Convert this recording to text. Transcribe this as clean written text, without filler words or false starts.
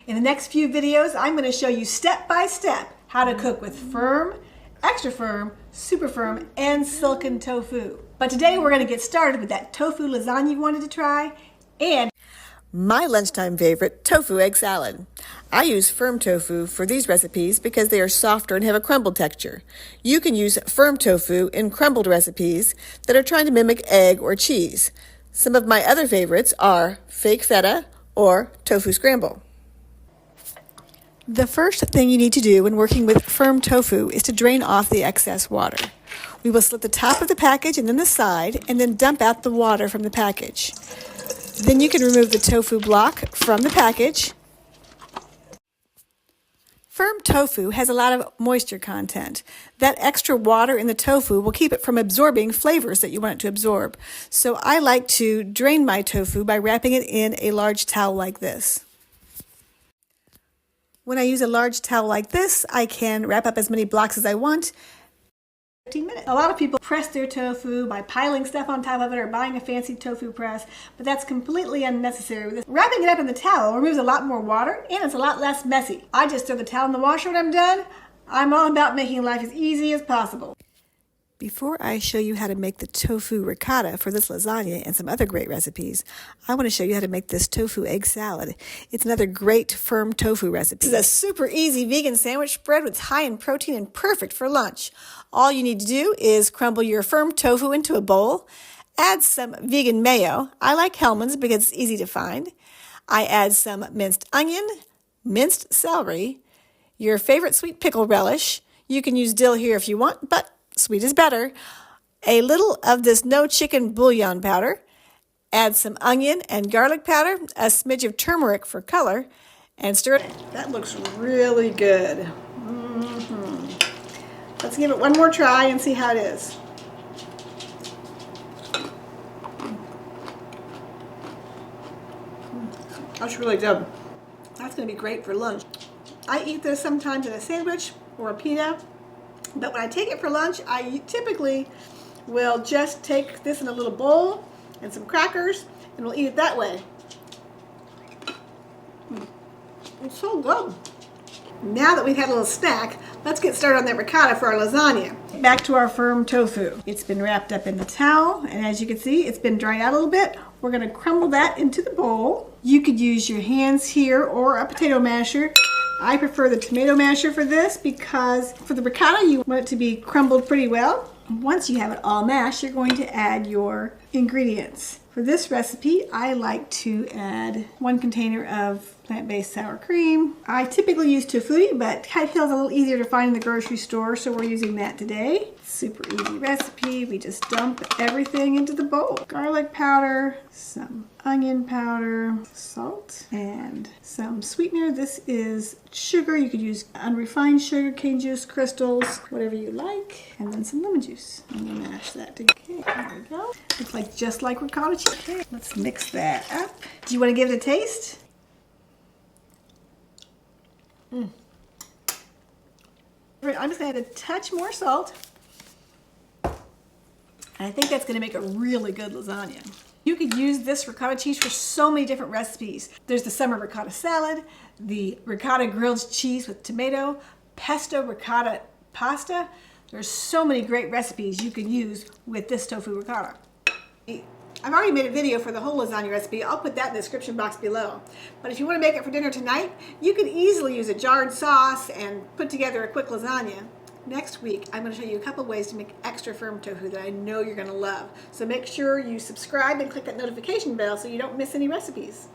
In the next few videos, I'm going to show you step by step how to cook with firm, extra firm, super firm, and silken tofu. But today we're going to get started with that tofu lasagna you wanted to try and my lunchtime favorite, tofu egg salad. I use firm tofu for these recipes because they are softer and have a crumbled texture. You can use firm tofu in crumbled recipes that are trying to mimic egg or cheese. Some of my other favorites are fake feta or tofu scramble. The first thing you need to do when working with firm tofu is to drain off the excess water. We will slit the top of the package and then the side, and then dump out the water from the package. Then you can remove the tofu block from the package. Firm tofu has a lot of moisture content. That extra water in the tofu will keep it from absorbing flavors that you want it to absorb. So I like to drain my tofu by wrapping it in a large towel like this. When I use a large towel like this, I can wrap up as many blocks as I want. 15 minutes. A lot of people press their tofu by piling stuff on top of it or buying a fancy tofu press, but that's completely unnecessary. Wrapping it up in the towel removes a lot more water and it's a lot less messy. I just throw the towel in the washer when I'm done. I'm all about making life as easy as possible. Before I show you how to make the tofu ricotta for this lasagna and some other great recipes, I want to show you how to make this tofu egg salad. It's another great firm tofu recipe. This is a super easy vegan sandwich spread that's high in protein and perfect for lunch. All you need to do is crumble your firm tofu into a bowl, add some vegan mayo. I like Hellmann's because it's easy to find. I add some minced onion, minced celery, your favorite sweet pickle relish. You can use dill here if you want, but sweet is better. A little of this no chicken bouillon powder. Add some onion and garlic powder, a smidge of turmeric for color, and stir it. That looks really good. Let's give it one more try and see how it is. That's really good. That's going to be great for lunch. I eat this sometimes in a sandwich or a pita. But when I take it for lunch, I typically will just take this in a little bowl and some crackers, and we'll eat it that way. It's so good. Now that we've had a little snack, let's get started on that ricotta for our lasagna. Back to our firm tofu. It's been wrapped up in the towel, and as you can see, it's been dried out a little bit. We're going to crumble that into the bowl. You could use your hands here or a potato masher. I prefer the tomato masher for this because for the ricotta you want it to be crumbled pretty well. Once you have it all mashed, you're going to add your ingredients. For this recipe, I like to add 1 container of plant-based sour cream. I typically use tofu, but Kite Hill's a little easier to find in the grocery store, so we're using that today. Super easy recipe. We just dump everything into the bowl. Garlic powder, some onion powder, salt, and some sweetener. This is sugar. You could use unrefined sugar, cane juice, crystals, whatever you like. And then some lemon juice. I'm gonna mash that together. There we go. Looks like just like ricotta cheese. Okay, let's mix that up. Do you want to give it a taste? I'm just going to add a touch more salt. And I think that's going to make a really good lasagna. You could use this ricotta cheese for so many different recipes. There's the summer ricotta salad, the ricotta grilled cheese with tomato, pesto ricotta pasta. There's so many great recipes you can use with this tofu ricotta. I've already made a video for the whole lasagna recipe. I'll put that in the description box below. But if you want to make it for dinner tonight, you can easily use a jarred sauce and put together a quick lasagna. Next week, I'm going to show you a couple ways to make extra firm tofu that I know you're going to love. So make sure you subscribe and click that notification bell so you don't miss any recipes.